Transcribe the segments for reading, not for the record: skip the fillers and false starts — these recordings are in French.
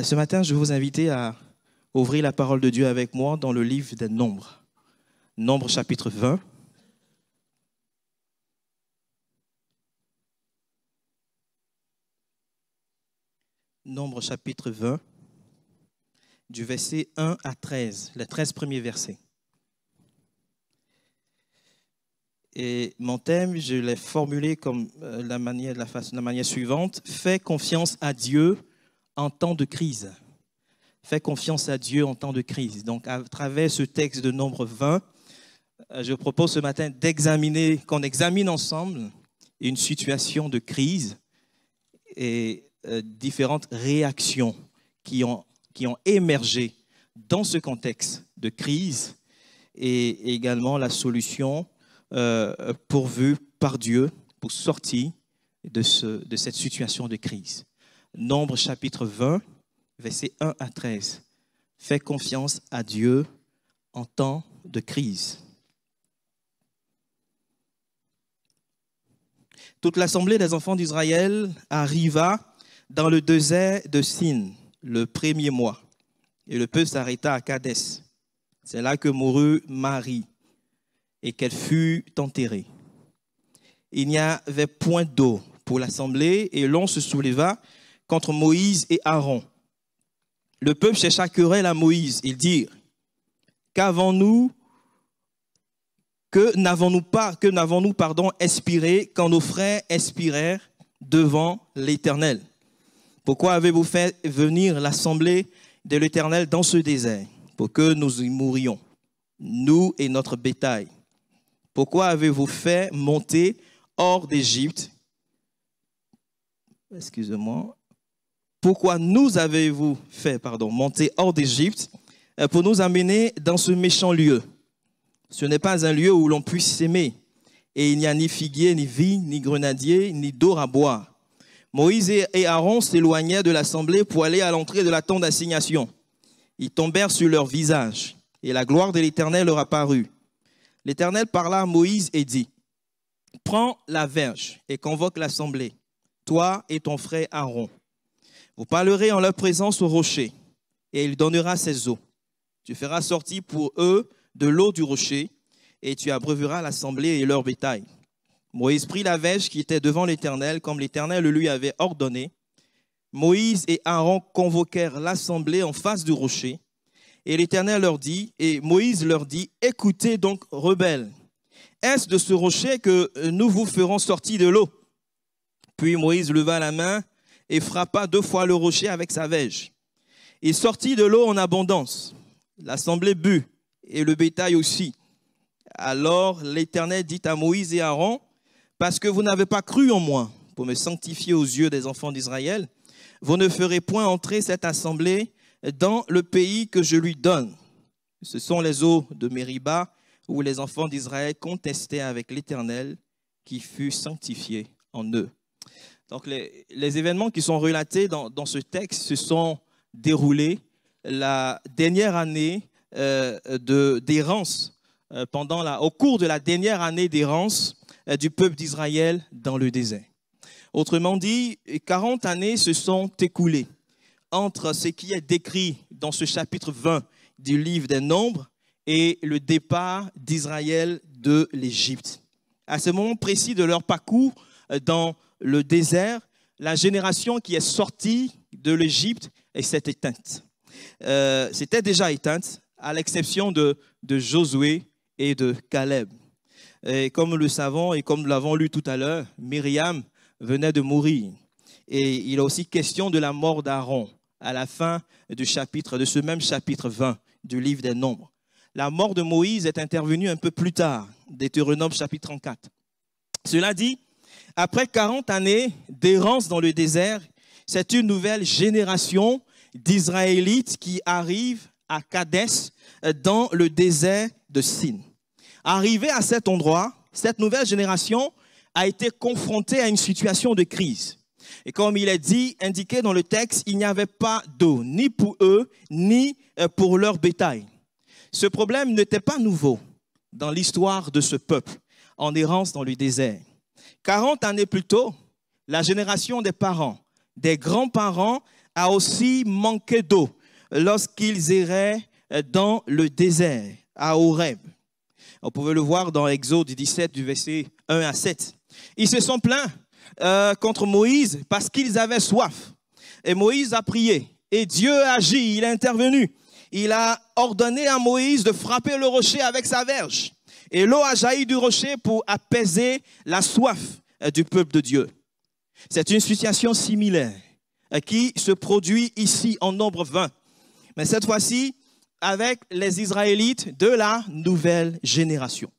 Ce matin, je vais vous inviter à ouvrir la parole de Dieu avec moi dans le livre des Nombres. Nombres chapitre 20. Nombres chapitre 20, du verset 1 à 13, les 13 premiers versets. Et mon thème, je l'ai formulé comme la manière suivante: fais confiance à Dieu en temps de crise. Fais confiance à Dieu en temps de crise. Donc, à travers ce texte de Nombre 20, je propose ce matin qu'on examine ensemble une situation de crise et différentes réactions qui ont émergé dans ce contexte de crise et également la solution pourvue par Dieu pour sortir de cette situation de crise. Nombre chapitre 20, versets 1 à 13. Fais confiance à Dieu en temps de crise. Toute l'assemblée des enfants d'Israël arriva dans le désert de Sin le premier mois, et le peuple s'arrêta à Kadès. C'est là que mourut Marie et qu'elle fut enterrée. Il n'y avait point d'eau pour l'assemblée, et l'on se souleva contre Moïse et Aaron. Le peuple chercha querelle à Moïse. Ils dirent: que n'avons-nous expiré quand nos frères expirèrent devant l'Éternel? Pourquoi avez-vous fait venir l'assemblée de l'Éternel dans ce désert, pour que nous y mourions, nous et notre bétail? Pourquoi avez-vous fait monter hors d'Égypte? Pourquoi nous avez-vous fait monter hors d'Égypte pour nous amener dans ce méchant lieu? Ce n'est pas un lieu où l'on puisse s'aimer, et il n'y a ni figuier, ni vigne, ni grenadier, ni d'eau à boire. Moïse et Aaron s'éloignèrent de l'assemblée pour aller à l'entrée de la tente d'assignation. Ils tombèrent sur leur visage, et la gloire de l'Éternel leur apparut. L'Éternel parla à Moïse et dit: prends la verge et convoque l'assemblée, toi et ton frère Aaron. Vous parlerez en leur présence au rocher, et il donnera ses eaux. Tu feras sortir pour eux de l'eau du rocher, et tu abreuveras l'assemblée et leur bétail. Moïse prit la verge qui était devant l'Éternel, comme l'Éternel le lui avait ordonné. Moïse et Aaron convoquèrent l'assemblée en face du rocher, et l'Éternel leur dit, et Moïse leur dit: écoutez donc, rebelles, est-ce de ce rocher que nous vous ferons sortir de l'eau? Puis Moïse leva la main et frappa 2 fois le rocher avec sa verge. Il sortit de l'eau en abondance. L'assemblée but, et le bétail aussi. Alors l'Éternel dit à Moïse et Aaron: parce que vous n'avez pas cru en moi pour me sanctifier aux yeux des enfants d'Israël, vous ne ferez point entrer cette assemblée dans le pays que je lui donne. Ce sont les eaux de Mériba où les enfants d'Israël contestaient avec l'Éternel qui fut sanctifié en eux. Donc les événements qui sont relatés dans ce texte se sont déroulés la dernière année d'errance, au cours de la dernière année d'errance du peuple d'Israël dans le désert. Autrement dit, 40 années se sont écoulées entre ce qui est décrit dans ce chapitre 20 du livre des Nombres et le départ d'Israël de l'Égypte. À ce moment précis de leur parcours dans le désert, la génération qui est sortie de l'Égypte s'est éteinte. C'était déjà éteinte, à l'exception de Josué et de Caleb. Et comme nous le savons et comme nous l'avons lu tout à l'heure, Myriam venait de mourir. Et il est aussi question de la mort d'Aaron à la fin de ce même chapitre 20 du livre des Nombres. La mort de Moïse est intervenue un peu plus tard, Deutéronome chapitre 34. Cela dit, après 40 années d'errance dans le désert, c'est une nouvelle génération d'Israélites qui arrive à Kadès dans le désert de Sin. Arrivé à cet endroit, cette nouvelle génération a été confrontée à une situation de crise. Et comme il est indiqué dans le texte, il n'y avait pas d'eau, ni pour eux, ni pour leur bétail. Ce problème n'était pas nouveau dans l'histoire de ce peuple en errance dans le désert. 40 années plus tôt, la génération des parents, des grands-parents a aussi manqué d'eau lorsqu'ils erraient dans le désert, à Horeb. On pouvait le voir dans Exode 17, du verset 1 à 7. Ils se sont plaints contre Moïse parce qu'ils avaient soif. Et Moïse a prié. Et Dieu a agi, il est intervenu. Il a ordonné à Moïse de frapper le rocher avec sa verge. Et l'eau a jailli du rocher pour apaiser la soif du peuple de Dieu. C'est une situation similaire qui se produit ici en Nombre 20. Mais cette fois-ci, avec les Israélites de la nouvelle génération.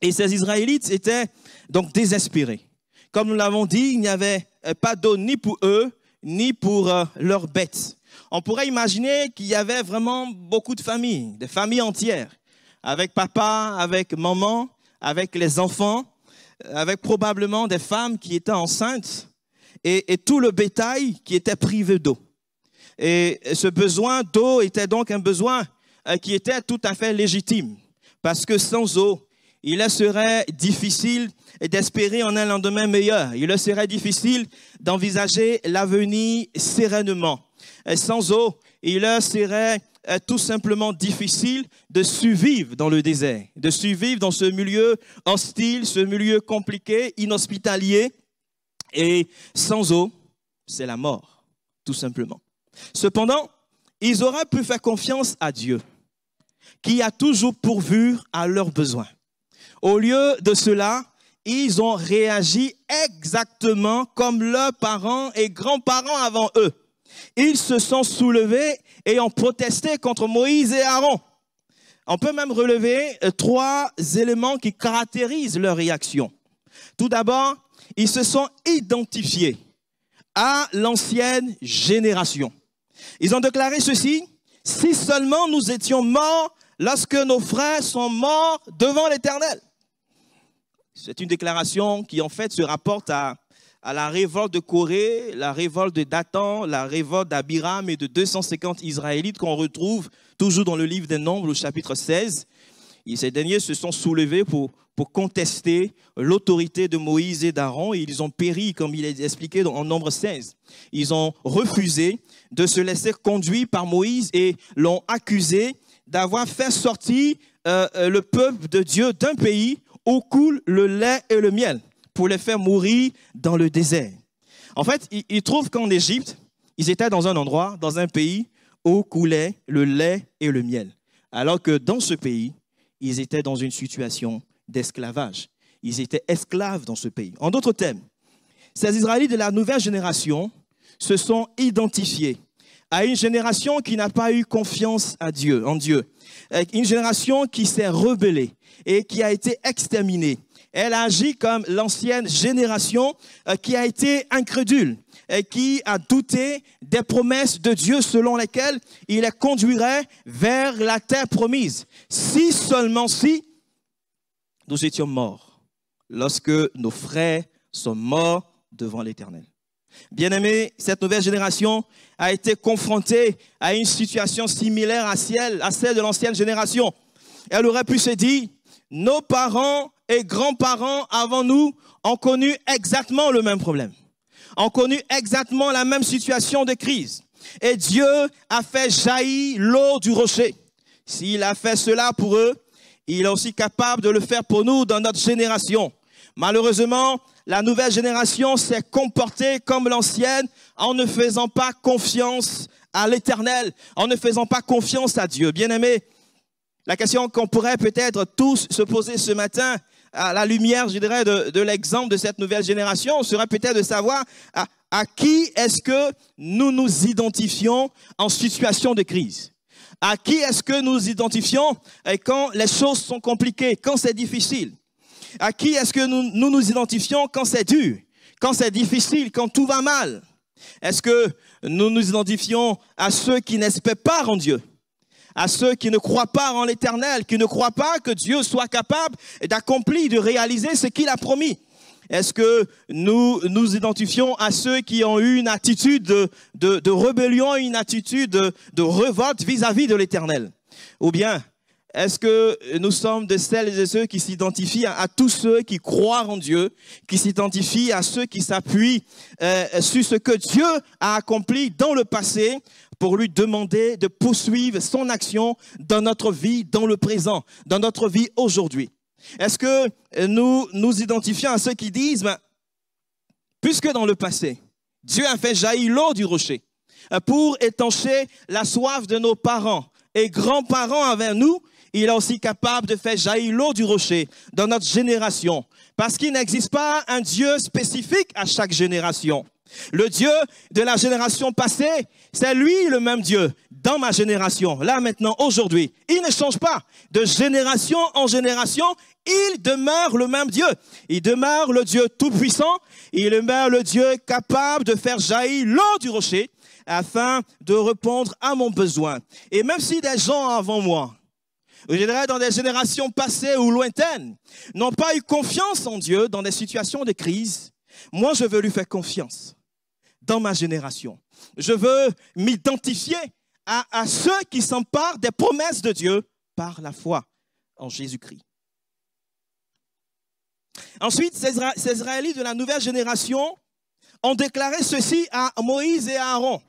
Et ces Israélites étaient donc désespérés. Comme nous l'avons dit, il n'y avait pas d'eau ni pour eux, ni pour leurs bêtes. On pourrait imaginer qu'il y avait vraiment beaucoup de familles, des familles entières, avec papa, avec maman, avec les enfants, avec probablement des femmes qui étaient enceintes et tout le bétail qui était privé d'eau. Et ce besoin d'eau était donc un besoin qui était tout à fait légitime, parce que sans eau, il leur serait difficile d'espérer en un lendemain meilleur. Il leur serait difficile d'envisager l'avenir sereinement. Et sans eau, il leur serait tout simplement difficile de survivre dans le désert, de survivre dans ce milieu hostile, ce milieu compliqué, inhospitalier. Et sans eau, c'est la mort, tout simplement. Cependant, ils auraient pu faire confiance à Dieu, qui a toujours pourvu à leurs besoins. Au lieu de cela, ils ont réagi exactement comme leurs parents et grands-parents avant eux. Ils se sont soulevés et ont protesté contre Moïse et Aaron. On peut même relever 3 éléments qui caractérisent leur réaction. Tout d'abord, ils se sont identifiés à l'ancienne génération. Ils ont déclaré ceci: « Si seulement nous étions morts lorsque nos frères sont morts devant l'Éternel. » C'est une déclaration qui en fait se rapporte à la révolte de Corée, la révolte de Dathan, la révolte d'Abiram et de 250 Israélites qu'on retrouve toujours dans le livre des Nombres, au chapitre 16. Et ces derniers se sont soulevés pour contester l'autorité de Moïse et d'Aaron, et ils ont péri, comme il est expliqué en Nombre 16. Ils ont refusé de se laisser conduire par Moïse et l'ont accusé d'avoir fait sortir le peuple de Dieu d'un pays où coule le lait et le miel, pour les faire mourir dans le désert. En fait, ils trouvent qu'en Égypte, ils étaient dans un endroit, dans un pays où coulait le lait et le miel. Alors que dans ce pays, ils étaient dans une situation d'esclavage. Ils étaient esclaves dans ce pays. En d'autres termes, ces Israélites de la nouvelle génération se sont identifiés à une génération qui n'a pas eu confiance en Dieu, une génération qui s'est rebellée et qui a été exterminée. Elle a agi comme l'ancienne génération qui a été incrédule et qui a douté des promesses de Dieu selon lesquelles il les conduirait vers la terre promise. Si seulement si nous étions morts lorsque nos frères sont morts devant l'Éternel. Bien-aimés, cette nouvelle génération a été confrontée à une situation similaire à celle de l'ancienne génération. Elle aurait pu se dire: nos parents et grands-parents avant nous ont connu exactement le même problème, ont connu exactement la même situation de crise. Et Dieu a fait jaillir l'eau du rocher. S'il a fait cela pour eux, il est aussi capable de le faire pour nous dans notre génération. Malheureusement, la nouvelle génération s'est comportée comme l'ancienne en ne faisant pas confiance à l'Éternel, en ne faisant pas confiance à Dieu. Bien-aimés, la question qu'on pourrait peut-être tous se poser ce matin, à la lumière, je dirais, de l'exemple de cette nouvelle génération, serait peut-être de savoir à qui est-ce que nous nous identifions en situation de crise. À qui est-ce que nous identifions quand les choses sont compliquées, quand c'est difficile? À qui est-ce que nous nous identifions quand c'est dur, quand c'est difficile, quand tout va mal? Est-ce que nous nous identifions à ceux qui n'espèrent pas en Dieu, à ceux qui ne croient pas en l'Éternel, qui ne croient pas que Dieu soit capable d'accomplir, de réaliser ce qu'il a promis? Est-ce que nous nous identifions à ceux qui ont eu une attitude de rébellion, une attitude de révolte vis-à-vis de l'Éternel? Ou bien, Est-ce que nous sommes de celles et de ceux qui s'identifient à tous ceux qui croient en Dieu, qui s'identifient à ceux qui s'appuient sur ce que Dieu a accompli dans le passé pour lui demander de poursuivre son action dans notre vie, dans le présent, dans notre vie aujourd'hui? Est-ce que nous nous identifions à ceux qui disent, puisque dans le passé, Dieu a fait jaillir l'eau du rocher pour étancher la soif de nos parents et grands-parents avec nous, il est aussi capable de faire jaillir l'eau du rocher dans notre génération. Parce qu'il n'existe pas un Dieu spécifique à chaque génération. Le Dieu de la génération passée, c'est lui le même Dieu dans ma génération, là maintenant, aujourd'hui. Il ne change pas. De génération en génération, il demeure le même Dieu. Il demeure le Dieu tout-puissant. Il demeure le Dieu capable de faire jaillir l'eau du rocher afin de répondre à mon besoin. Et même si des gens avant moi, je dirais dans des générations passées ou lointaines, n'ont pas eu confiance en Dieu dans des situations de crise, moi je veux lui faire confiance dans ma génération. Je veux m'identifier à ceux qui s'emparent des promesses de Dieu par la foi en Jésus-Christ. Ensuite, ces Israélites de la nouvelle génération ont déclaré ceci à Moïse et à Aaron.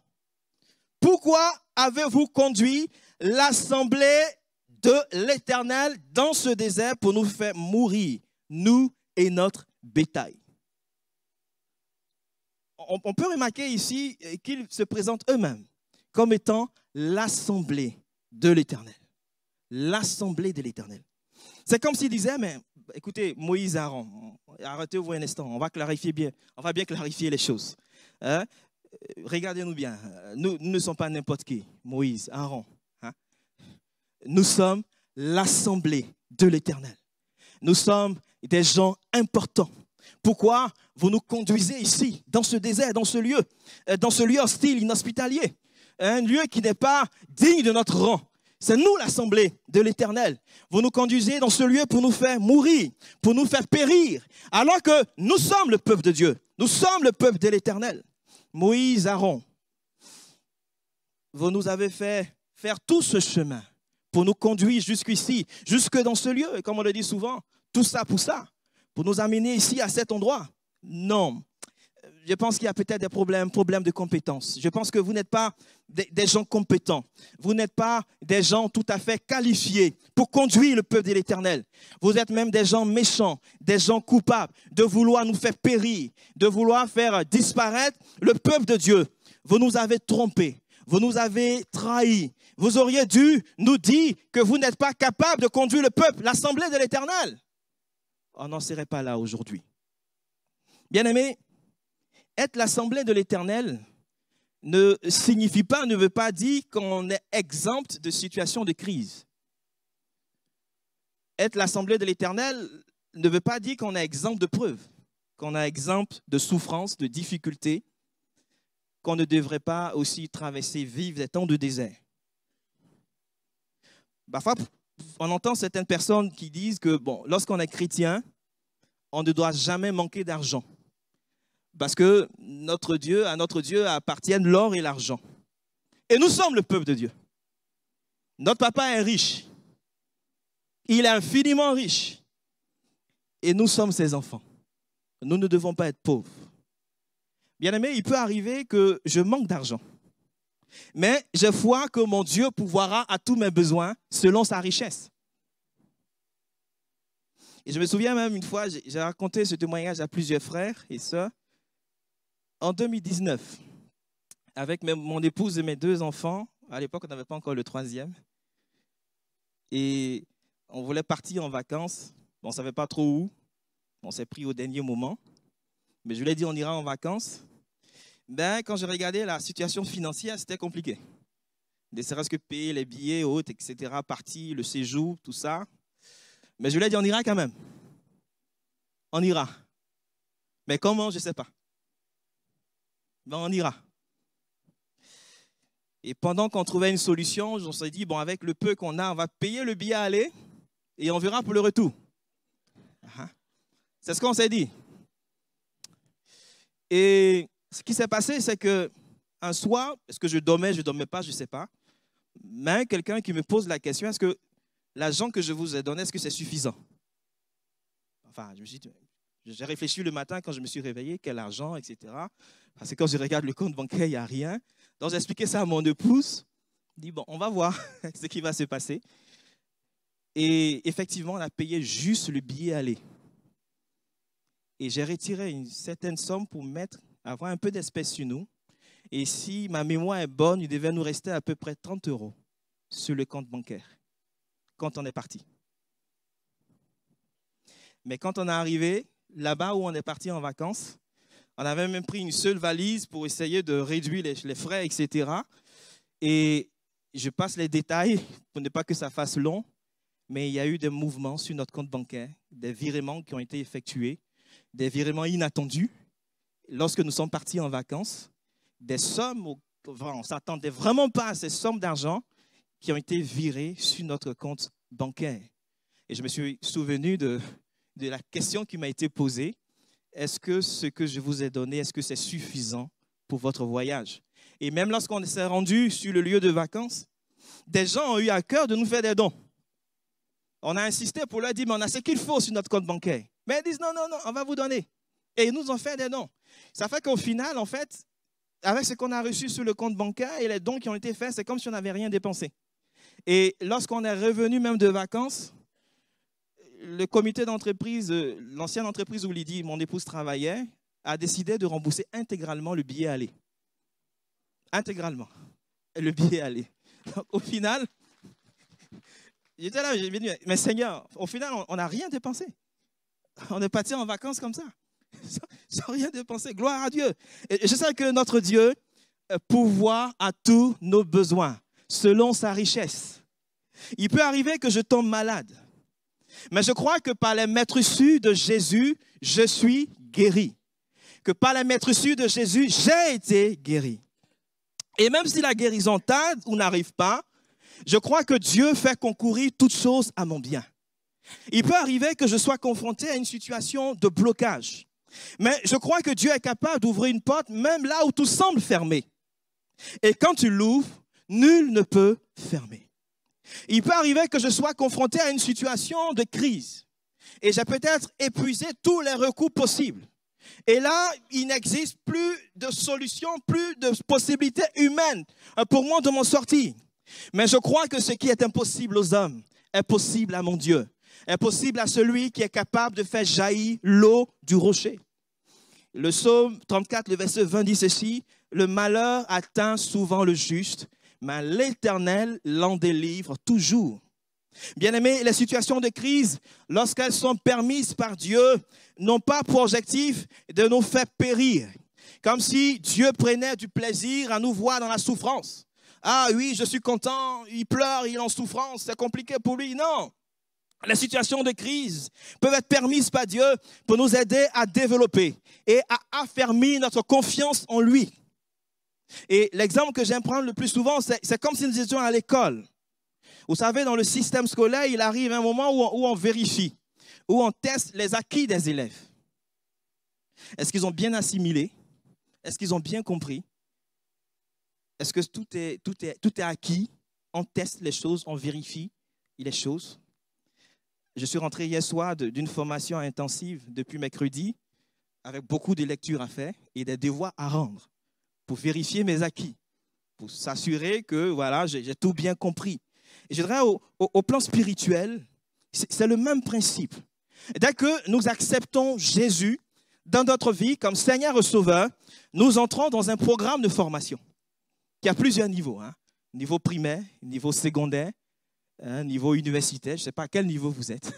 Pourquoi avez-vous conduit l'assemblée de l'Éternel dans ce désert pour nous faire mourir, nous et notre bétail? On peut remarquer ici qu'ils se présentent eux-mêmes comme étant l'assemblée de l'Éternel. L'assemblée de l'Éternel. C'est comme s'ils disaient, mais écoutez, Moïse et Aaron, arrêtez-vous un instant, on va clarifier bien, on va bien clarifier les choses. Hein? Regardez-nous bien, nous ne sommes pas n'importe qui, Moïse, Aaron. Hein? Nous sommes l'assemblée de l'Éternel. Nous sommes des gens importants. Pourquoi vous nous conduisez ici, dans ce désert, dans ce lieu hostile, inhospitalier, un lieu qui n'est pas digne de notre rang? C'est nous l'assemblée de l'Éternel. Vous nous conduisez dans ce lieu pour nous faire mourir, pour nous faire périr, alors que nous sommes le peuple de Dieu. Nous sommes le peuple de l'Éternel. Moïse, Aaron, vous nous avez fait faire tout ce chemin pour nous conduire jusqu'ici, jusque dans ce lieu. Et comme on le dit souvent, tout ça pour ça, pour nous amener ici à cet endroit. Non. Je pense qu'il y a peut-être des problèmes de compétences. Je pense que vous n'êtes pas des gens compétents. Vous n'êtes pas des gens tout à fait qualifiés pour conduire le peuple de l'Éternel. Vous êtes même des gens méchants, des gens coupables de vouloir nous faire périr, de vouloir faire disparaître le peuple de Dieu. Vous nous avez trompés, vous nous avez trahis. Vous auriez dû nous dire que vous n'êtes pas capable de conduire le peuple, l'assemblée de l'Éternel. On n'en serait pas là aujourd'hui. Bien-aimés, être l'assemblée de l'Éternel ne signifie pas, ne veut pas dire qu'on est exempt de situations de crise. Être l'assemblée de l'Éternel ne veut pas dire qu'on est exempt de preuves, qu'on est exempt de souffrances, de difficultés, qu'on ne devrait pas aussi traverser, vivre des temps de désert. Parfois, on entend certaines personnes qui disent que lorsqu'on est chrétien, on ne doit jamais manquer d'argent. Parce que à notre Dieu appartiennent l'or et l'argent. Et nous sommes le peuple de Dieu. Notre papa est riche. Il est infiniment riche. Et nous sommes ses enfants. Nous ne devons pas être pauvres. Bien-aimé, il peut arriver que je manque d'argent. Mais j'ai foi que mon Dieu pourvoira à tous mes besoins selon sa richesse. Et je me souviens même une fois, j'ai raconté ce témoignage à plusieurs frères et sœurs. En 2019, avec mon épouse et mes 2 enfants, à l'époque on n'avait pas encore le 3e, et on voulait partir en vacances. On ne savait pas trop où. On s'est pris au dernier moment. Mais je lui ai dit on ira en vacances. Ben, quand j'ai regardé la situation financière, c'était compliqué. Ne serait-ce que payer les billets, autres, etc., partir, le séjour, tout ça. Mais je lui ai dit on ira quand même. On ira. Mais comment, je ne sais pas. Ben, on ira. Et pendant qu'on trouvait une solution, on s'est dit, avec le peu qu'on a, on va payer le billet à aller et on verra pour le retour. C'est ce qu'on s'est dit. Et ce qui s'est passé, c'est qu'un soir, est-ce que je dormais pas, je ne sais pas. Mais quelqu'un qui me pose la question, est-ce que l'argent que je vous ai donné, est-ce que c'est suffisant? Enfin, j'ai réfléchi le matin quand je me suis réveillé, quel argent, etc. Parce que quand je regarde le compte bancaire, il n'y a rien. Donc, j'ai expliqué ça à mon épouse. Je dis, bon, on va voir ce qui va se passer. Et effectivement, on a payé juste le billet aller. Et j'ai retiré une certaine somme pour avoir un peu d'espèces sur nous. Et si ma mémoire est bonne, il devait nous rester à peu près 30 € sur le compte bancaire quand on est parti. Mais quand on est arrivé là-bas où on est parti en vacances, on avait même pris une seule valise pour essayer de réduire les frais, etc. Et je passe les détails pour ne pas que ça fasse long, mais il y a eu des mouvements sur notre compte bancaire, des virements qui ont été effectués, des virements inattendus. Lorsque nous sommes partis en vacances, des sommes, on ne s'attendait vraiment pas à ces sommes d'argent qui ont été virées sur notre compte bancaire. Et je me suis souvenu de la question qui m'a été posée. Est-ce que ce que je vous ai donné, est-ce que c'est suffisant pour votre voyage? Et même lorsqu'on s'est rendu sur le lieu de vacances, des gens ont eu à cœur de nous faire des dons. On a insisté pour leur dire, mais on a ce qu'il faut sur notre compte bancaire. Mais ils disent, non, non, non, on va vous donner. Et ils nous ont fait des dons. Ça fait qu'au final, en fait, avec ce qu'on a reçu sur le compte bancaire et les dons qui ont été faits, c'est comme si on n'avait rien dépensé. Et lorsqu'on est revenu même de vacances, le comité d'entreprise, l'ancienne entreprise où Lydie, mon épouse, travaillait, a décidé de rembourser intégralement le billet aller. Intégralement. Le billet aller. Donc, au final, j'étais là, j'ai dit, mais Seigneur, au final, on n'a rien dépensé. On est parti en vacances comme ça, sans rien dépenser. Gloire à Dieu. Et je sais que notre Dieu pourvoit à tous nos besoins, selon sa richesse. Il peut arriver que je tombe malade. Mais je crois que par les maîtresses de Jésus, je suis guéri. Que par les maîtresses de Jésus, j'ai été guéri. Et même si la guérison tarde ou n'arrive pas, je crois que Dieu fait concourir toutes choses à mon bien. Il peut arriver que je sois confronté à une situation de blocage. Mais je crois que Dieu est capable d'ouvrir une porte même là où tout semble fermé. Et quand tu l'ouvres, nul ne peut fermer. Il peut arriver que je sois confronté à une situation de crise et j'ai peut-être épuisé tous les recours possibles. Et là, il n'existe plus de solution, plus de possibilités humaines pour moi de m'en sortir. Mais je crois que ce qui est impossible aux hommes est possible à mon Dieu, est possible à celui qui est capable de faire jaillir l'eau du rocher. Le psaume 34, le verset 20 dit ceci, « Le malheur atteint souvent le juste, mais l'Éternel l'en délivre toujours. » Bien-aimés, les situations de crise, lorsqu'elles sont permises par Dieu, n'ont pas pour objectif de nous faire périr. Comme si Dieu prenait du plaisir à nous voir dans la souffrance. Ah oui, je suis content, il pleure, il est en souffrance, c'est compliqué pour lui. Non, les situations de crise peuvent être permises par Dieu pour nous aider à développer et à affermir notre confiance en lui. Et l'exemple que j'aime prendre le plus souvent, c'est comme si nous étions à l'école. Vous savez, dans le système scolaire, il arrive un moment où on vérifie, où on teste les acquis des élèves. Est-ce qu'ils ont bien assimilé? Est-ce qu'ils ont bien compris? Est-ce que tout est acquis? On teste les choses, on vérifie les choses. Je suis rentré hier soir d'une formation intensive depuis mercredi, avec beaucoup de lectures à faire et des devoirs à rendre pour vérifier mes acquis, pour s'assurer que voilà, j'ai tout bien compris. Et je dirais au plan spirituel, c'est le même principe. Dès que nous acceptons Jésus dans notre vie comme Seigneur et Sauveur, nous entrons dans un programme de formation qui a plusieurs niveaux. Niveau primaire, niveau secondaire, niveau universitaire. Je ne sais pas à quel niveau vous êtes.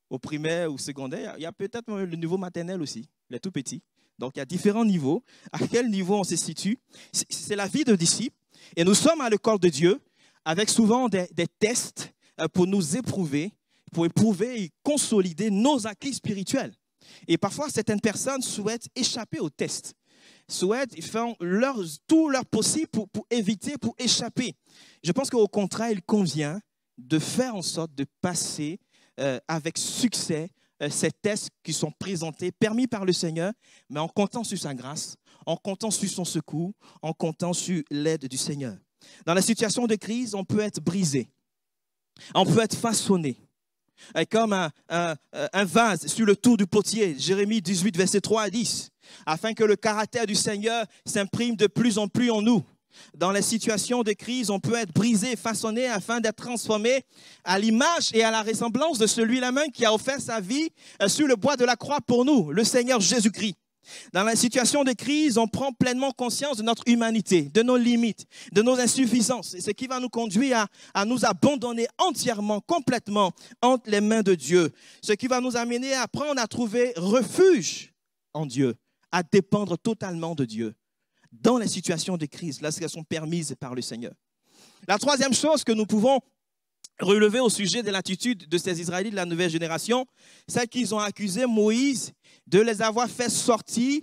Au primaire ou secondaire, il y a peut-être le niveau maternel aussi, les tout petits. Donc, il y a différents niveaux. À quel niveau on se situe? C'est la vie de disciple. Et nous sommes à l'école de Dieu avec souvent des tests pour nous éprouver, pour éprouver et consolider nos acquis spirituels. Et parfois, certaines personnes souhaitent échapper aux tests, ils font tout leur possible pour éviter, pour échapper. Je pense qu'au contraire, il convient de faire en sorte de passer avec succès ces tests qui sont présentés, permis par le Seigneur, mais en comptant sur sa grâce, en comptant sur son secours, en comptant sur l'aide du Seigneur. Dans la situation de crise, on peut être brisé. On peut être façonné comme un vase sur le tour du potier. Jérémie 18, versets 3 à 10. Afin que le caractère du Seigneur s'imprime de plus en plus en nous. Dans les situations de crise, on peut être brisé, façonné afin d'être transformé à l'image et à la ressemblance de celui-là même qui a offert sa vie sur le bois de la croix pour nous, le Seigneur Jésus-Christ. Dans la situation de crise, on prend pleinement conscience de notre humanité, de nos limites, de nos insuffisances, et ce qui va nous conduire à nous abandonner entièrement, complètement entre les mains de Dieu, ce qui va nous amener à apprendre à trouver refuge en Dieu, à dépendre totalement de Dieu dans les situations de crise, lorsqu'elles sont permises par le Seigneur. La troisième chose que nous pouvons relever au sujet de l'attitude de ces Israélites de la nouvelle génération, c'est qu'ils ont accusé Moïse de les avoir fait sortir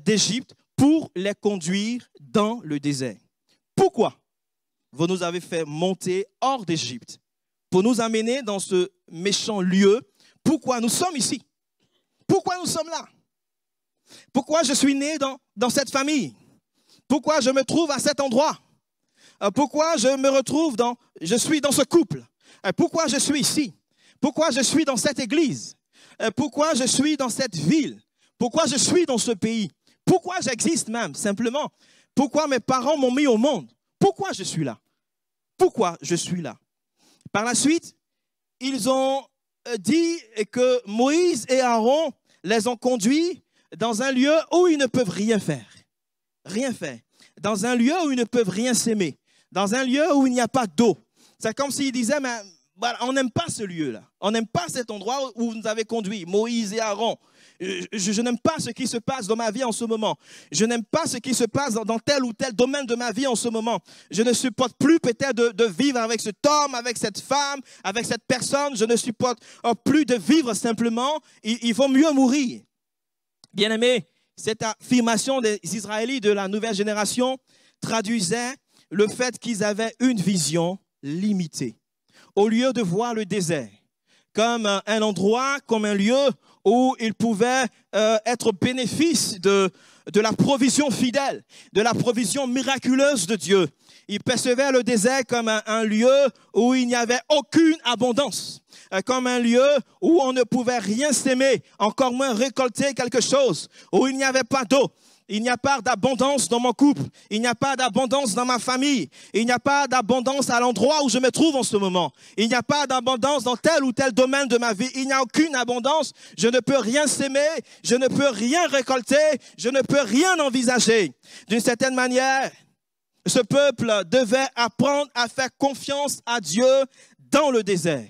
d'Égypte pour les conduire dans le désert. Pourquoi vous nous avez fait monter hors d'Égypte pour nous amener dans ce méchant lieu? Pourquoi nous sommes ici? Pourquoi nous sommes là? Pourquoi je suis né dans cette famille? Pourquoi je me trouve à cet endroit? Pourquoi je suis dans ce couple? Pourquoi je suis ici? Pourquoi je suis dans cette église? Pourquoi je suis dans cette ville? Pourquoi je suis dans ce pays? Pourquoi j'existe même, simplement? Pourquoi mes parents m'ont mis au monde? Pourquoi je suis là? Pourquoi je suis là? Par la suite, ils ont dit que Moïse et Aaron les ont conduits dans un lieu où ils ne peuvent rien faire. Rien faire. Dans un lieu où ils ne peuvent rien s'aimer. Dans un lieu où il n'y a pas d'eau. C'est comme s'ils disaient, mais voilà, on n'aime pas ce lieu-là. On n'aime pas cet endroit où vous nous avez conduits, Moïse et Aaron. Je n'aime pas ce qui se passe dans ma vie en ce moment. Je n'aime pas ce qui se passe dans tel ou tel domaine de ma vie en ce moment. Je ne supporte plus peut-être de vivre avec cet homme, avec cette femme, avec cette personne. Je ne supporte plus de vivre simplement. Il vaut mieux mourir. Bien-aimés, cette affirmation des Israélites de la nouvelle génération traduisait le fait qu'ils avaient une vision limitée. Au lieu de voir le désert comme un endroit, comme un lieu où ils pouvaient être bénéfice de la provision fidèle, de la provision miraculeuse de Dieu, ils percevaient le désert comme un lieu où il n'y avait aucune abondance, comme un lieu où on ne pouvait rien s'aimer, encore moins récolter quelque chose, où il n'y avait pas d'eau. Il n'y a pas d'abondance dans mon couple. Il n'y a pas d'abondance dans ma famille. Il n'y a pas d'abondance à l'endroit où je me trouve en ce moment. Il n'y a pas d'abondance dans tel ou tel domaine de ma vie. Il n'y a aucune abondance. Je ne peux rien s'aimer. Je ne peux rien récolter. Je ne peux rien envisager. D'une certaine manière, ce peuple devait apprendre à faire confiance à Dieu dans le désert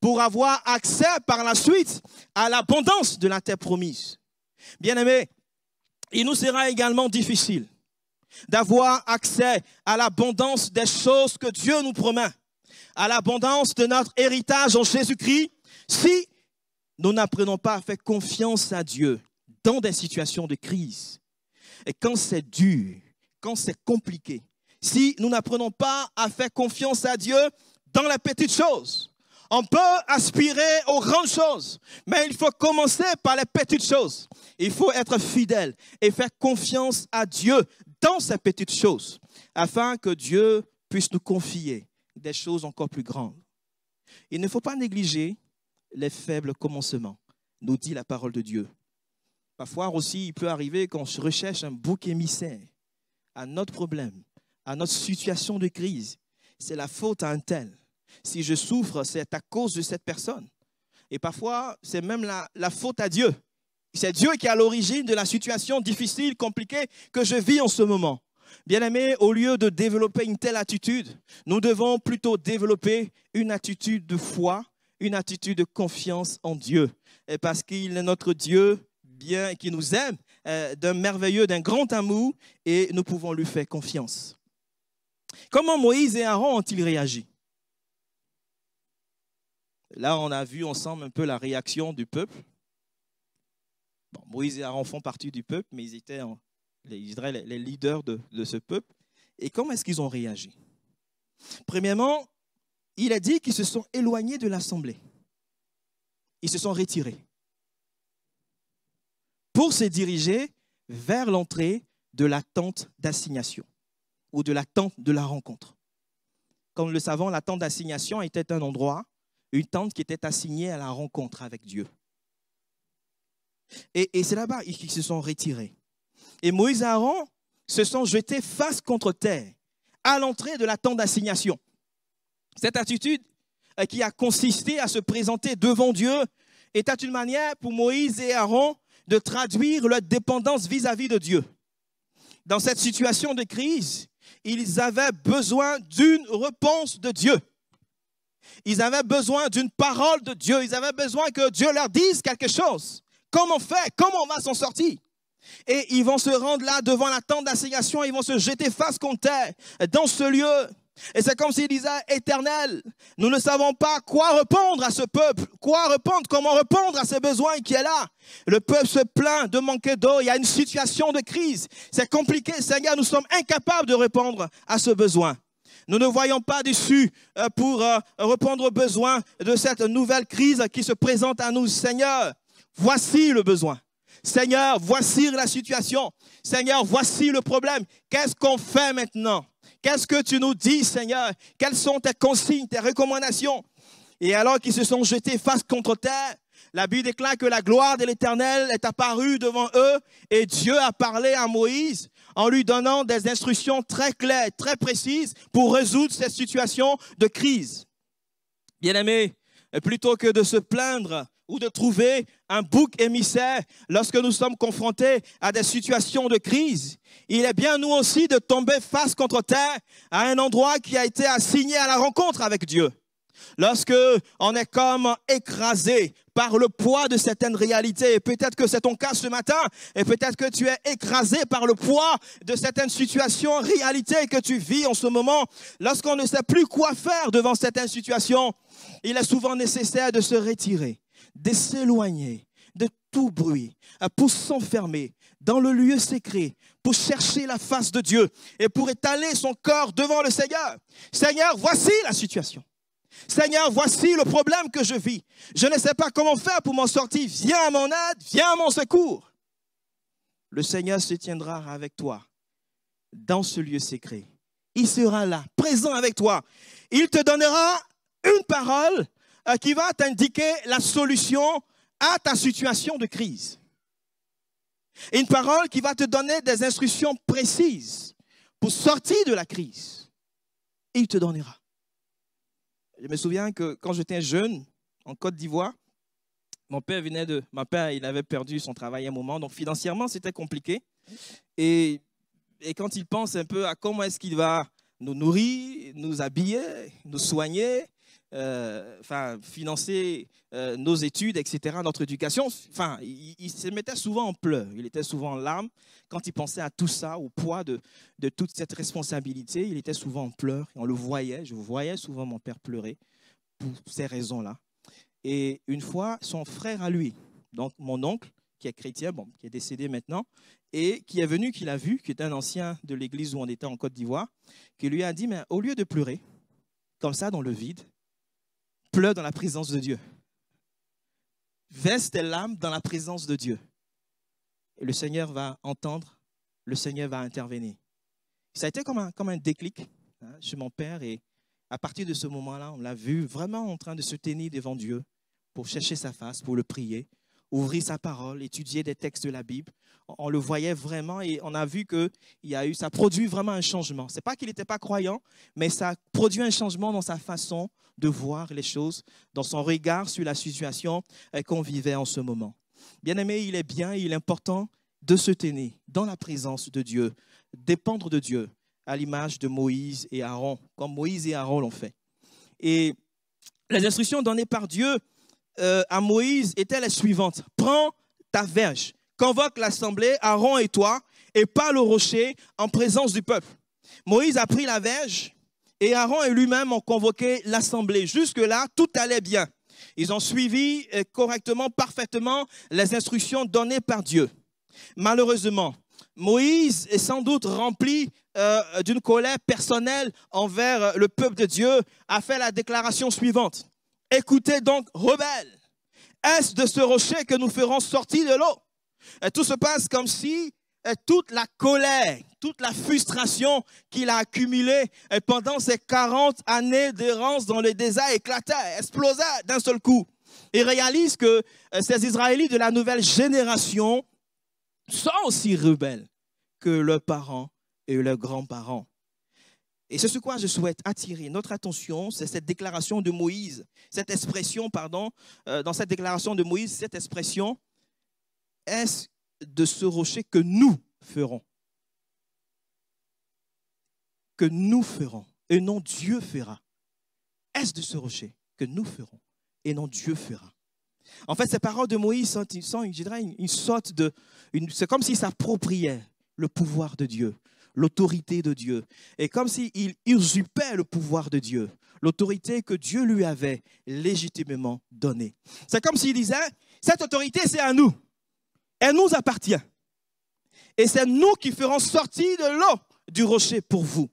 pour avoir accès par la suite à l'abondance de la terre promise. Bien-aimés, il nous sera également difficile d'avoir accès à l'abondance des choses que Dieu nous promet, à l'abondance de notre héritage en Jésus-Christ, si nous n'apprenons pas à faire confiance à Dieu dans des situations de crise. Et quand c'est dur, quand c'est compliqué, si nous n'apprenons pas à faire confiance à Dieu dans les petites choses. On peut aspirer aux grandes choses, mais il faut commencer par les petites choses. Il faut être fidèle et faire confiance à Dieu dans ces petites choses, afin que Dieu puisse nous confier des choses encore plus grandes. Il ne faut pas négliger les faibles commencements, nous dit la parole de Dieu. Parfois aussi, il peut arriver qu'on recherche un bouc émissaire à notre problème, à notre situation de crise. C'est la faute à un tel. Si je souffre, c'est à cause de cette personne. Et parfois, c'est même la faute à Dieu. C'est Dieu qui est à l'origine de la situation difficile, compliquée que je vis en ce moment. Bien-aimés, au lieu de développer une telle attitude, nous devons plutôt développer une attitude de foi, une attitude de confiance en Dieu. Et parce qu'il est notre Dieu, bien, qui nous aime, d'un merveilleux, d'un grand amour, et nous pouvons lui faire confiance. Comment Moïse et Aaron ont-ils réagi? Là, on a vu ensemble un peu la réaction du peuple. Bon, Moïse et Aaron font partie du peuple, mais ils étaient les leaders de ce peuple. Et comment est-ce qu'ils ont réagi? Premièrement, il a dit qu'ils se sont éloignés de l'assemblée. Ils se sont retirés pour se diriger vers l'entrée de la tente d'assignation ou de la tente de la rencontre. comme nous le savons, la tente d'assignation était un endroit, une tente qui était assignée à la rencontre avec Dieu. Et c'est là-bas qu'ils se sont retirés. Et Moïse et Aaron se sont jetés face contre terre à l'entrée de la tente d'assignation. Cette attitude qui a consisté à se présenter devant Dieu était une manière pour Moïse et Aaron de traduire leur dépendance vis-à-vis de Dieu. Dans cette situation de crise, ils avaient besoin d'une réponse de Dieu. Ils avaient besoin d'une parole de Dieu. Ils avaient besoin que Dieu leur dise quelque chose. Comment on fait? Comment on va s'en sortir? Et ils vont se rendre là devant la tente d'assignation. Ils vont se jeter face contre terre dans ce lieu. Et c'est comme s'ils disaient, Éternel, nous ne savons pas quoi répondre à ce peuple, comment répondre à ces besoins qui est là. Le peuple se plaint de manquer d'eau, il y a une situation de crise. C'est compliqué, Seigneur, nous sommes incapables de répondre à ce besoin. Nous ne voyons pas d'issue pour répondre aux besoins de cette nouvelle crise qui se présente à nous. Seigneur, voici le besoin. Seigneur, voici la situation. Seigneur, voici le problème. Qu'est-ce qu'on fait maintenant? Qu'est-ce que tu nous dis, Seigneur? Quelles sont tes consignes, tes recommandations? Et alors qu'ils se sont jetés face contre terre, la Bible déclare que la gloire de l'Éternel est apparue devant eux et Dieu a parlé à Moïse en lui donnant des instructions très claires, très précises pour résoudre cette situation de crise. Bien-aimés, plutôt que de se plaindre ou de trouver un bouc émissaire lorsque nous sommes confrontés à des situations de crise, il est bien nous aussi de tomber face contre terre à un endroit qui a été assigné à la rencontre avec Dieu. Lorsque on est comme écrasé par le poids de certaines réalités, et peut-être que c'est ton cas ce matin, et peut-être que tu es écrasé par le poids de certaines situations, réalités que tu vis en ce moment, lorsqu'on ne sait plus quoi faire devant certaines situations, il est souvent nécessaire de se retirer, de s'éloigner de tout bruit, pour s'enfermer dans le lieu secret, pour chercher la face de Dieu et pour étaler son corps devant le Seigneur. Seigneur, voici la situation. Seigneur, voici le problème que je vis. Je ne sais pas comment faire pour m'en sortir. Viens à mon aide, viens à mon secours. Le Seigneur se tiendra avec toi dans ce lieu secret. Il sera là, présent avec toi. Il te donnera une parole qui va t'indiquer la solution à ta situation de crise. Une parole qui va te donner des instructions précises pour sortir de la crise. Et il te donnera. Je me souviens que quand j'étais jeune, en Côte d'Ivoire, mon père il avait perdu son travail à un moment, donc financièrement, c'était compliqué. Et quand il pense un peu à comment est-ce qu'il va nous nourrir, nous habiller, nous soigner, financer nos études, etc., notre éducation, il se mettait souvent en pleurs, il était souvent en larmes. Quand il pensait à tout ça, au poids de toute cette responsabilité, il était souvent en pleurs. On le voyait, je voyais souvent mon père pleurer pour ces raisons-là. Et une fois, son frère à lui, donc mon oncle, qui est chrétien, qui est décédé maintenant, et qui est venu, qui l'a vu, qui est un ancien de l'église où on était en Côte d'Ivoire, qui lui a dit, mais au lieu de pleurer, comme ça dans le vide, pleure dans la présence de Dieu. Verse tes larmes dans la présence de Dieu. Et le Seigneur va entendre, le Seigneur va intervenir. Ça a été comme un déclic chez mon père. Et à partir de ce moment-là, on l'a vu vraiment en train de se tenir devant Dieu pour chercher sa face, pour le prier, ouvrir sa parole, étudier des textes de la Bible. On le voyait vraiment et on a vu que ça produit vraiment un changement. Ce n'est pas qu'il n'était pas croyant, mais ça produit un changement dans sa façon de voir les choses, dans son regard sur la situation qu'on vivait en ce moment. Bien-aimé, il est important de se tenir dans la présence de Dieu, dépendre de Dieu, à l'image de Moïse et Aaron, comme Moïse et Aaron l'ont fait. Et les instructions données par Dieu à Moïse étaient les suivantes. Prends ta verge, convoque l'assemblée, Aaron et toi, et parle au rocher en présence du peuple. Moïse a pris la verge et Aaron et lui-même ont convoqué l'assemblée. Jusque-là, tout allait bien. Ils ont suivi correctement, parfaitement les instructions données par Dieu. Malheureusement, Moïse est sans doute rempli d'une colère personnelle envers le peuple de Dieu, a fait la déclaration suivante. Écoutez donc, rebelles, est-ce de ce rocher que nous ferons sortir de l'eau? Et tout se passe comme si toute la colère, toute la frustration qu'il a accumulée pendant ces 40 années d'errance dans le désert éclata, explosa d'un seul coup. Il réalise que ces Israélites de la nouvelle génération sont aussi rebelles que leurs parents et leurs grands-parents. Et c'est sur quoi je souhaite attirer notre attention, c'est cette déclaration de Moïse, cette expression, dans cette déclaration de Moïse, cette expression, est-ce de ce rocher que nous ferons? Que nous ferons, et non Dieu fera. Est-ce de ce rocher que nous ferons, et non Dieu fera? En fait, ces paroles de Moïse sont je dirais, une sorte de... c'est comme s'il s'appropriait le pouvoir de Dieu, l'autorité de Dieu. Et comme s'il usurpait le pouvoir de Dieu, l'autorité que Dieu lui avait légitimement donnée. C'est comme s'il disait, cette autorité, c'est à nous. Elle nous appartient. Et c'est nous qui ferons sortir de l'eau du rocher pour vous.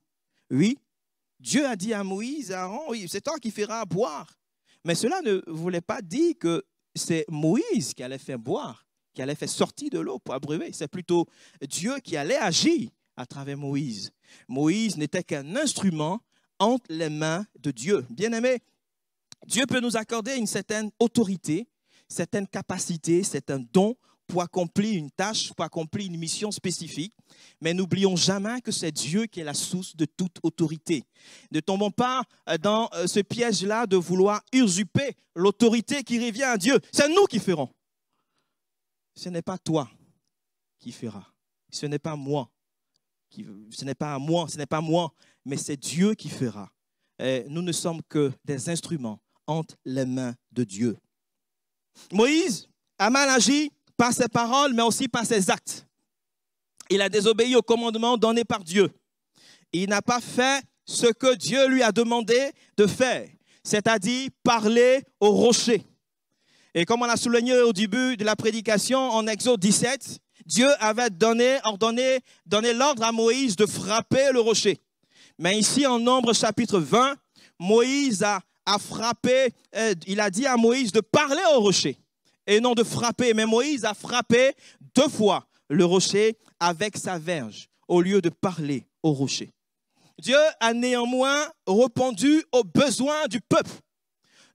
Oui, Dieu a dit à Moïse, à Aaron, oui, c'est toi qui feras boire. Mais cela ne voulait pas dire que c'est Moïse qui allait faire boire, qui allait faire sortir de l'eau pour abreuver. C'est plutôt Dieu qui allait agir à travers Moïse. Moïse n'était qu'un instrument entre les mains de Dieu. Bien-aimé, Dieu peut nous accorder une certaine autorité, certaine capacité, c'est un don pour accomplir une tâche, pour accomplir une mission spécifique. Mais n'oublions jamais que c'est Dieu qui est la source de toute autorité. Ne tombons pas dans ce piège-là de vouloir usurper l'autorité qui revient à Dieu. C'est nous qui ferons. Ce n'est pas toi qui feras. Ce n'est pas moi. Ce n'est pas moi, ce n'est pas moi, mais c'est Dieu qui fera. Et nous ne sommes que des instruments entre les mains de Dieu. Moïse a mal agi par ses paroles, mais aussi par ses actes. Il a désobéi au commandement donné par Dieu. Il n'a pas fait ce que Dieu lui a demandé de faire, c'est-à-dire parler au rocher. Et comme on l'a souligné au début de la prédication en Exode 17, Dieu avait donné l'ordre à Moïse de frapper le rocher. Mais ici, en Nombre chapitre 20, Moïse a frappé, il a dit à Moïse de parler au rocher et non de frapper. Mais Moïse a frappé 2 fois le rocher avec sa verge au lieu de parler au rocher. Dieu a néanmoins répondu aux besoins du peuple.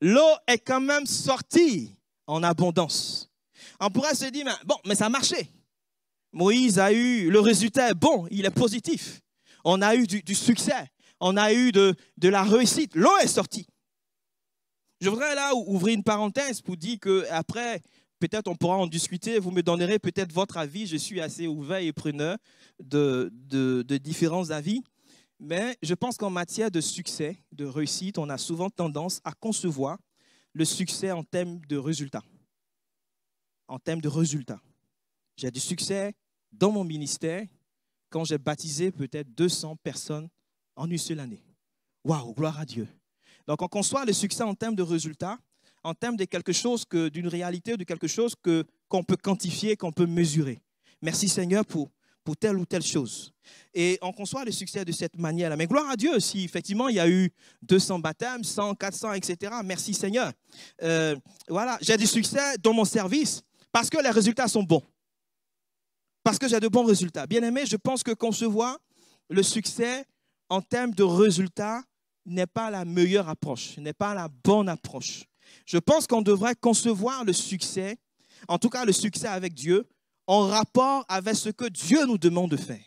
L'eau est quand même sortie en abondance. On pourrait se dire, mais ça a marché. Moïse a eu, le résultat est bon, il est positif. On a eu du succès, on a eu de la réussite. L'eau est sortie. Je voudrais là ouvrir une parenthèse pour dire qu'après, peut-être on pourra en discuter, vous me donnerez peut-être votre avis. Je suis assez ouvert et preneur de différents avis. Mais je pense qu'en matière de succès, de réussite, on a souvent tendance à concevoir le succès en termes de résultats. En termes de résultats. J'ai du succès dans mon ministère quand j'ai baptisé peut-être 200 personnes en une seule année. Waouh, gloire à Dieu. Donc, on conçoit le succès en termes de résultats, en termes de quelque chose, d'une réalité, de quelque chose qu'on peut quantifier, qu'on peut mesurer. Merci Seigneur pour telle ou telle chose. Et on conçoit le succès de cette manière-là. Mais gloire à Dieu, si effectivement il y a eu 200 baptêmes, 100, 400, etc. Merci Seigneur. Voilà, j'ai du succès dans mon service parce que les résultats sont bons. Parce que j'ai de bons résultats. Bien aimé, je pense que concevoir le succès en termes de résultats n'est pas la meilleure approche, n'est pas la bonne approche. Je pense qu'on devrait concevoir le succès, en tout cas le succès avec Dieu, en rapport avec ce que Dieu nous demande de faire,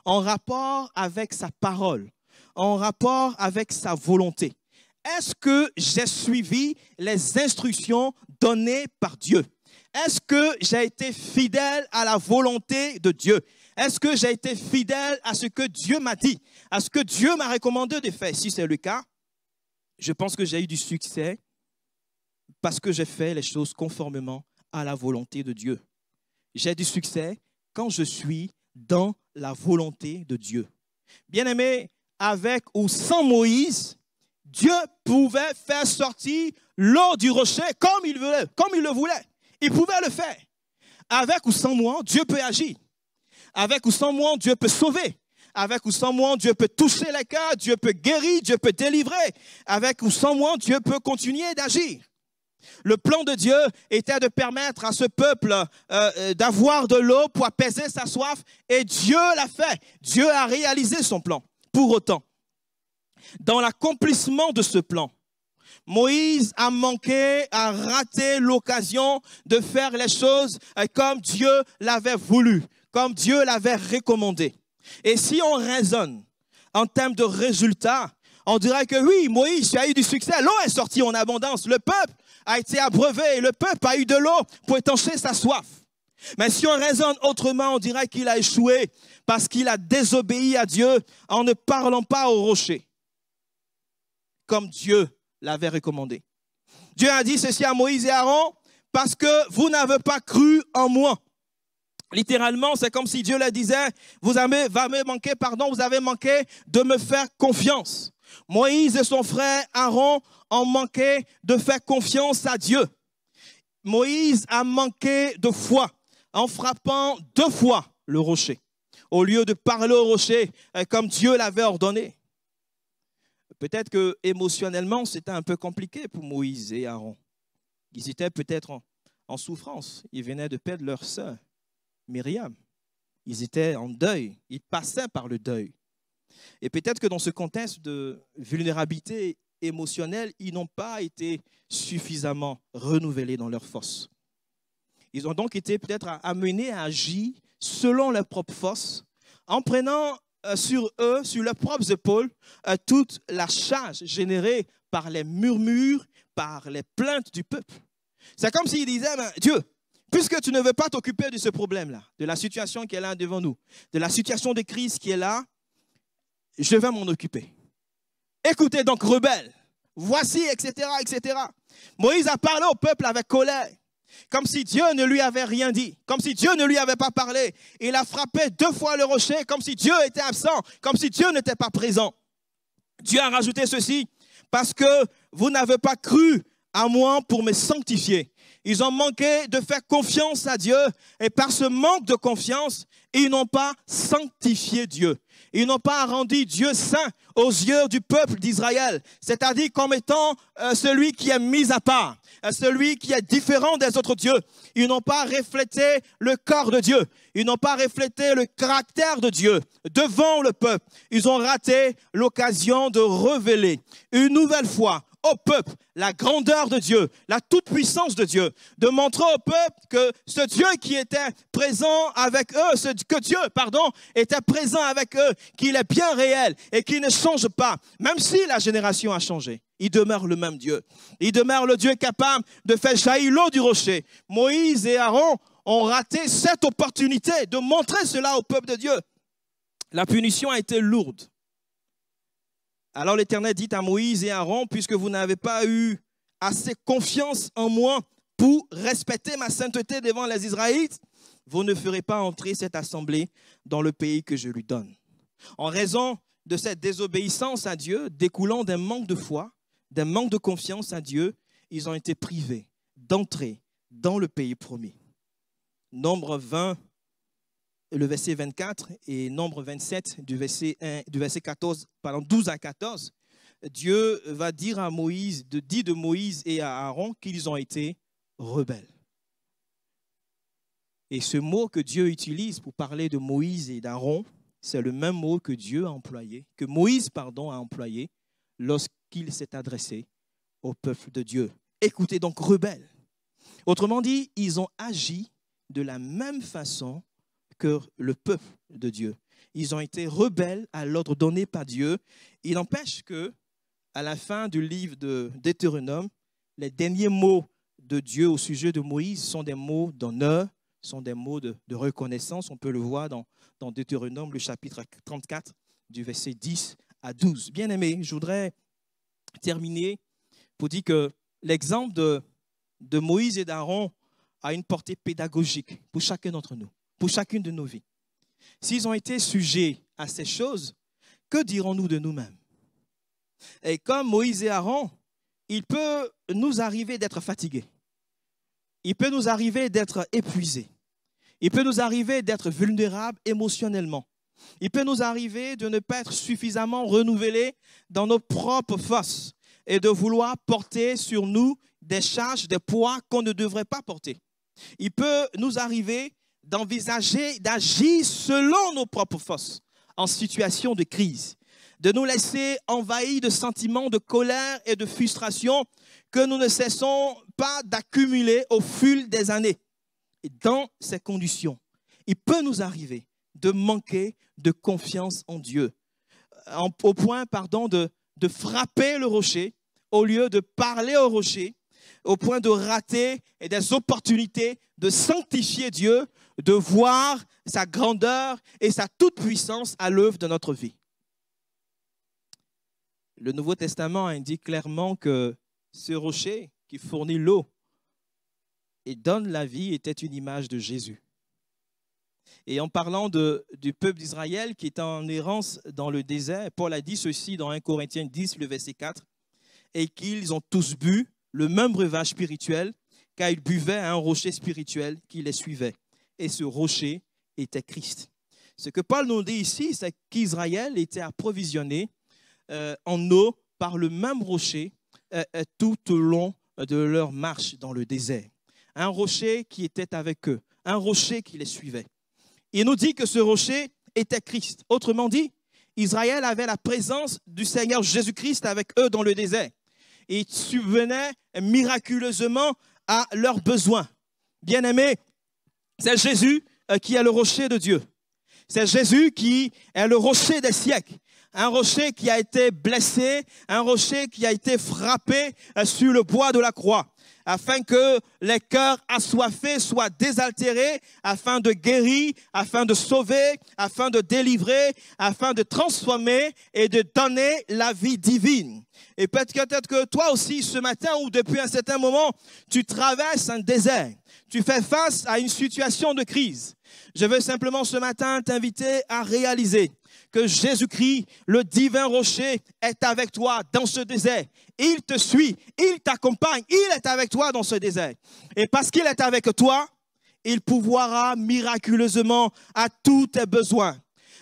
en rapport avec sa parole, en rapport avec sa volonté. Est-ce que j'ai suivi les instructions données par Dieu? Est-ce que j'ai été fidèle à la volonté de Dieu? Est-ce que j'ai été fidèle à ce que Dieu m'a dit, à ce que Dieu m'a recommandé de faire? Si c'est le cas, je pense que j'ai eu du succès parce que j'ai fait les choses conformément à la volonté de Dieu. J'ai du succès quand je suis dans la volonté de Dieu. Bien-aimé, avec ou sans Moïse, Dieu pouvait faire sortir l'eau du rocher comme il le voulait. Il pouvait le faire. Avec ou sans moi, Dieu peut agir. Avec ou sans moi, Dieu peut sauver. Avec ou sans moi, Dieu peut toucher les cœurs, Dieu peut guérir, Dieu peut délivrer. Avec ou sans moi, Dieu peut continuer d'agir. Le plan de Dieu était de permettre à ce peuple d'avoir de l'eau pour apaiser sa soif et Dieu l'a fait. Dieu a réalisé son plan. Pour autant, dans l'accomplissement de ce plan, Moïse a raté l'occasion de faire les choses comme Dieu l'avait voulu, comme Dieu l'avait recommandé. Et si on raisonne en termes de résultats, on dirait que oui, Moïse a eu du succès, l'eau est sortie en abondance, le peuple a été abreuvé et le peuple a eu de l'eau pour étancher sa soif. Mais si on raisonne autrement, on dirait qu'il a échoué parce qu'il a désobéi à Dieu en ne parlant pas au rocher, comme Dieu l'avait recommandé. Dieu a dit ceci à Moïse et Aaron, parce que vous n'avez pas cru en moi. Littéralement, c'est comme si Dieu leur disait, vous avez manqué de me faire confiance. Moïse et son frère Aaron ont manqué de faire confiance à Dieu. Moïse a manqué de foi en frappant 2 fois le rocher, au lieu de parler au rocher comme Dieu l'avait ordonné. Peut-être que émotionnellement, c'était un peu compliqué pour Moïse et Aaron. Ils étaient peut-être en souffrance. Ils venaient de perdre leur sœur, Myriam. Ils étaient en deuil. Ils passaient par le deuil. Et peut-être que dans ce contexte de vulnérabilité émotionnelle, ils n'ont pas été suffisamment renouvelés dans leur force. Ils ont donc été peut-être amenés à agir selon leurs propres forces, en prenant sur eux, sur leurs propres épaules, toute la charge générée par les murmures, par les plaintes du peuple. C'est comme s'ils disaient, Dieu, puisque tu ne veux pas t'occuper de ce problème-là, de la situation qui est là devant nous, de la situation de crise qui est là, je vais m'en occuper. Écoutez donc, rebelles, voici, etc., etc. Moïse a parlé au peuple avec colère, comme si Dieu ne lui avait rien dit, comme si Dieu ne lui avait pas parlé. Il a frappé 2 fois le rocher, comme si Dieu était absent, comme si Dieu n'était pas présent. Dieu a rajouté ceci, parce que vous n'avez pas cru à moi pour me sanctifier. Ils ont manqué de faire confiance à Dieu et par ce manque de confiance, ils n'ont pas sanctifié Dieu. Ils n'ont pas rendu Dieu saint aux yeux du peuple d'Israël, c'est-à-dire comme étant celui qui est mis à part, celui qui est différent des autres dieux. Ils n'ont pas reflété le corps de Dieu. Ils n'ont pas reflété le caractère de Dieu devant le peuple. Ils ont raté l'occasion de révéler une nouvelle fois au peuple la grandeur de Dieu, la toute-puissance de Dieu, de montrer au peuple que ce Dieu qui était présent avec eux, était présent avec eux, qu'il est bien réel et qu'il ne change pas, même si la génération a changé. Il demeure le même Dieu. Il demeure le Dieu capable de faire jaillir l'eau du rocher. Moïse et Aaron ont raté cette opportunité de montrer cela au peuple de Dieu. La punition a été lourde. Alors l'Éternel dit à Moïse et Aaron, puisque vous n'avez pas eu assez confiance en moi pour respecter ma sainteté devant les Israélites, vous ne ferez pas entrer cette assemblée dans le pays que je lui donne. En raison de cette désobéissance à Dieu, découlant d'un manque de foi, d'un manque de confiance à Dieu, ils ont été privés d'entrer dans le pays promis. Nombre 20, le verset 24 et Nombre 27 du verset 12 à 14, Dieu va dire à Moïse, dit de Moïse et à Aaron qu'ils ont été rebelles. Et ce mot que Dieu utilise pour parler de Moïse et d'Aaron, c'est le même mot que Moïse a employé lorsqu'il s'est adressé au peuple de Dieu. Écoutez donc, rebelles. Autrement dit, ils ont agi de la même façon que le peuple de Dieu. Ils ont été rebelles à l'ordre donné par Dieu. Il n'empêche que, à la fin du livre de Deutéronome, les derniers mots de Dieu au sujet de Moïse sont des mots d'honneur, sont des mots de reconnaissance. On peut le voir dans Deutéronome, le chapitre 34, du verset 10 à 12. Bien aimé, je voudrais terminer pour dire que l'exemple de Moïse et d'Aaron a une portée pédagogique pour chacun d'entre nous, pour chacune de nos vies. S'ils ont été sujets à ces choses, que dirons-nous de nous-mêmes? Et comme Moïse et Aaron, il peut nous arriver d'être fatigués. Il peut nous arriver d'être épuisés. Il peut nous arriver d'être vulnérables émotionnellement. Il peut nous arriver de ne pas être suffisamment renouvelés dans nos propres forces et de vouloir porter sur nous des charges, des poids qu'on ne devrait pas porter. Il peut nous arriver d'envisager, d'agir selon nos propres forces en situation de crise, de nous laisser envahir de sentiments de colère et de frustration que nous ne cessons pas d'accumuler au fil des années. Et dans ces conditions, il peut nous arriver de manquer de confiance en Dieu, au point de frapper le rocher au lieu de parler au rocher, au point de rater des opportunités de sanctifier Dieu, de voir sa grandeur et sa toute-puissance à l'œuvre de notre vie. Le Nouveau Testament indique clairement que ce rocher qui fournit l'eau et donne la vie était une image de Jésus. Et en parlant du peuple d'Israël qui est en errance dans le désert, Paul a dit ceci dans 1 Corinthiens 10, le verset 4, « Et qu'ils ont tous bu le même breuvage spirituel, car ils buvaient à un rocher spirituel qui les suivait. Et ce rocher était Christ. » Ce que Paul nous dit ici, c'est qu'Israël était approvisionné en eau par le même rocher tout au long de leur marche dans le désert. Un rocher qui était avec eux, un rocher qui les suivait. Il nous dit que ce rocher était Christ. Autrement dit, Israël avait la présence du Seigneur Jésus-Christ avec eux dans le désert. Et il subvenait miraculeusement à leurs besoins. Bien-aimés, c'est Jésus qui est le rocher de Dieu. C'est Jésus qui est le rocher des siècles. Un rocher qui a été blessé, un rocher qui a été frappé sur le bois de la croix, afin que les cœurs assoiffés soient désaltérés, afin de guérir, afin de sauver, afin de délivrer, afin de transformer et de donner la vie divine. Et peut-être que toi aussi, ce matin ou depuis un certain moment, tu traverses un désert. Tu fais face à une situation de crise. Je veux simplement ce matin t'inviter à réaliser que Jésus-Christ, le divin rocher, est avec toi dans ce désert. Il te suit, il t'accompagne, il est avec toi dans ce désert. Et parce qu'il est avec toi, il pourvoira miraculeusement à tous tes besoins.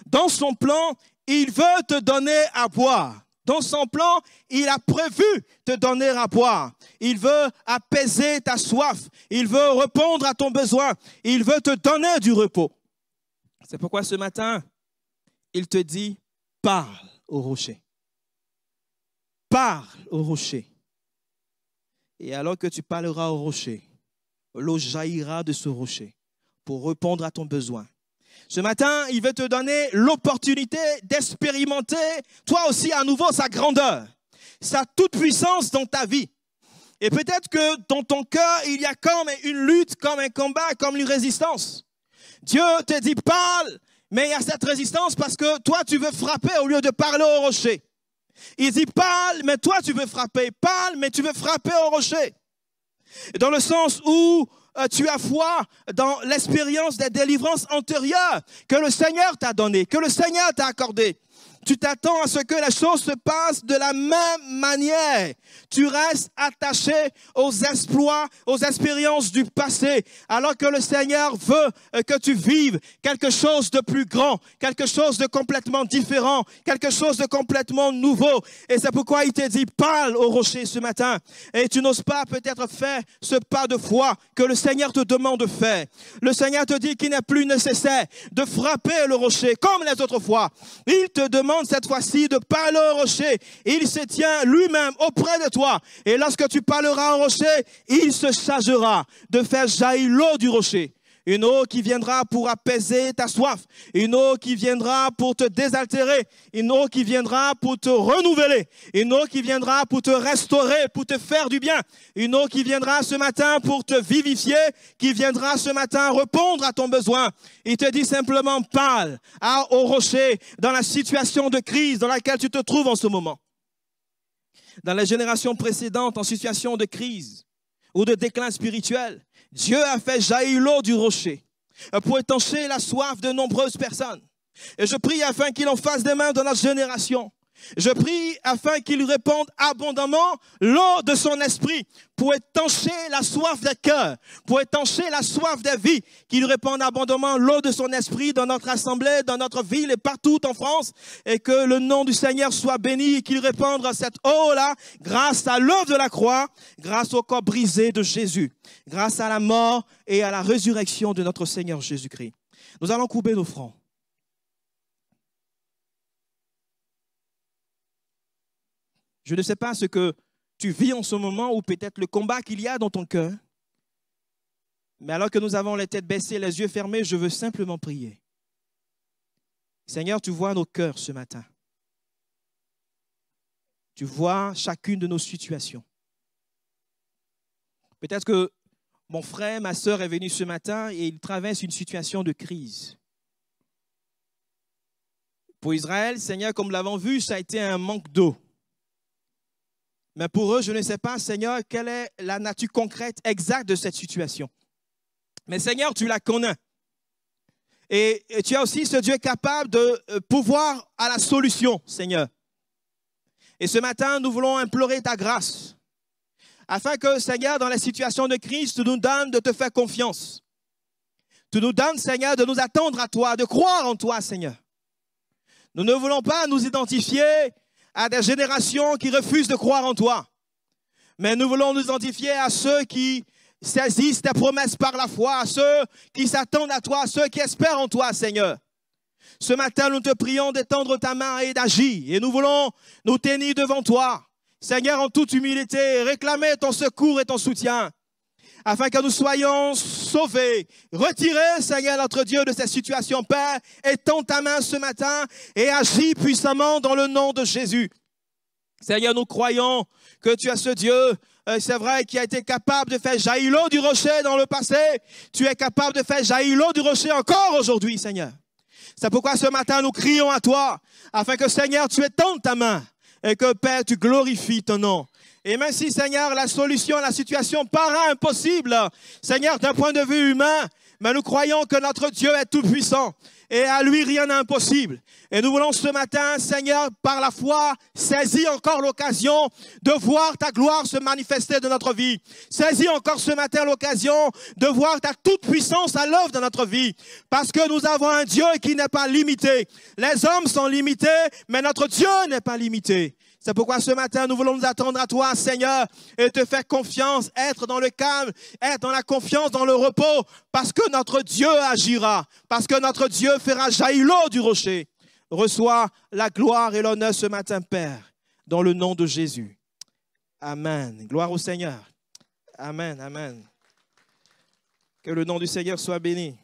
Dans son plan, il veut te donner à boire. Dans son plan, il a prévu te donner à boire. Il veut apaiser ta soif. Il veut répondre à ton besoin. Il veut te donner du repos. C'est pourquoi ce matin, il te dit, parle au rocher. Parle au rocher. Et alors que tu parleras au rocher, l'eau jaillira de ce rocher pour répondre à ton besoin. Ce matin, il veut te donner l'opportunité d'expérimenter, toi aussi, à nouveau, sa grandeur, sa toute-puissance dans ta vie. Et peut-être que dans ton cœur, il y a comme une lutte, comme un combat, comme une résistance. Dieu te dit, parle, mais il y a cette résistance parce que toi, tu veux frapper au lieu de parler au rocher. Il dit, parle, mais toi, tu veux frapper. Parle, mais tu veux frapper au rocher. Dans le sens où tu as foi dans l'expérience des délivrances antérieures que le Seigneur t'a données, que le Seigneur t'a accordées. Tu t'attends à ce que les choses se passent de la même manière. Tu restes attaché aux exploits, aux expériences du passé, alors que le Seigneur veut que tu vives quelque chose de plus grand, quelque chose de complètement différent, quelque chose de complètement nouveau. Et c'est pourquoi il te dit, parle au rocher ce matin. Et tu n'oses pas peut-être faire ce pas de foi que le Seigneur te demande de faire. Le Seigneur te dit qu'il n'est plus nécessaire de frapper le rocher comme les autres fois. Il te demande cette fois-ci de parler au rocher. Il se tient lui-même auprès de toi. Et lorsque tu parleras au rocher, il se chargera de faire jaillir l'eau du rocher. Une eau qui viendra pour apaiser ta soif. Une eau qui viendra pour te désaltérer. Une eau qui viendra pour te renouveler. Une eau qui viendra pour te restaurer, pour te faire du bien. Une eau qui viendra ce matin pour te vivifier, qui viendra ce matin répondre à ton besoin. Il te dit simplement, parle au rocher dans la situation de crise dans laquelle tu te trouves en ce moment. Dans les générations précédentes, en situation de crise ou de déclin spirituel, Dieu a fait jaillir l'eau du rocher pour étancher la soif de nombreuses personnes. Et je prie afin qu'il en fasse de même dans notre génération. Je prie afin qu'il réponde abondamment l'eau de son esprit pour étancher la soif des cœurs, pour étancher la soif des vies, qu'il réponde abondamment l'eau de son esprit dans notre assemblée, dans notre ville et partout en France, et que le nom du Seigneur soit béni et qu'il répande cette eau-là grâce à l'œuvre de la croix, grâce au corps brisé de Jésus, grâce à la mort et à la résurrection de notre Seigneur Jésus-Christ. Nous allons couper nos fronts. Je ne sais pas ce que tu vis en ce moment ou peut-être le combat qu'il y a dans ton cœur. Mais alors que nous avons les têtes baissées, les yeux fermés, je veux simplement prier. Seigneur, tu vois nos cœurs ce matin. Tu vois chacune de nos situations. Peut-être que mon frère, ma sœur est venu ce matin et il traverse une situation de crise. Pour Israël, Seigneur, comme nous l'avons vu, ça a été un manque d'eau. Mais pour eux, je ne sais pas, Seigneur, quelle est la nature concrète exacte de cette situation. Mais Seigneur, tu la connais. Et tu as aussi ce Dieu capable de pouvoir à la solution, Seigneur. Et ce matin, nous voulons implorer ta grâce. Afin que, Seigneur, dans la situation de crise, tu nous donnes de te faire confiance. Tu nous donnes, Seigneur, de nous attendre à toi, de croire en toi, Seigneur. Nous ne voulons pas nous identifier à des générations qui refusent de croire en toi. Mais nous voulons nous identifier à ceux qui saisissent tes promesses par la foi, à ceux qui s'attendent à toi, à ceux qui espèrent en toi, Seigneur. Ce matin, nous te prions d'étendre ta main et d'agir. Et nous voulons nous tenir devant toi, Seigneur, en toute humilité, réclamer ton secours et ton soutien, afin que nous soyons sauvés, retirés, Seigneur, notre Dieu, de cette situation. Père, étends ta main ce matin et agis puissamment dans le nom de Jésus. Seigneur, nous croyons que tu as ce Dieu, c'est vrai, qui a été capable de faire jaillir l'eau du rocher dans le passé. Tu es capable de faire jaillir l'eau du rocher encore aujourd'hui, Seigneur. C'est pourquoi ce matin, nous crions à toi, afin que, Seigneur, tu étendes ta main et que, Père, tu glorifies ton nom. Et même si, Seigneur, la solution, la situation paraît impossible, Seigneur, d'un point de vue humain, mais nous croyons que notre Dieu est tout-puissant et à lui, rien n'est impossible. Et nous voulons ce matin, Seigneur, par la foi, saisir encore l'occasion de voir ta gloire se manifester dans notre vie. Saisis encore ce matin l'occasion de voir ta toute-puissance à l'œuvre dans notre vie. Parce que nous avons un Dieu qui n'est pas limité. Les hommes sont limités, mais notre Dieu n'est pas limité. C'est pourquoi ce matin, nous voulons nous attendre à toi, Seigneur, et te faire confiance, être dans le calme, être dans la confiance, dans le repos, parce que notre Dieu agira, parce que notre Dieu fera jaillir l'eau du rocher. Reçois la gloire et l'honneur ce matin, Père, dans le nom de Jésus. Amen. Gloire au Seigneur. Amen, amen. Que le nom du Seigneur soit béni.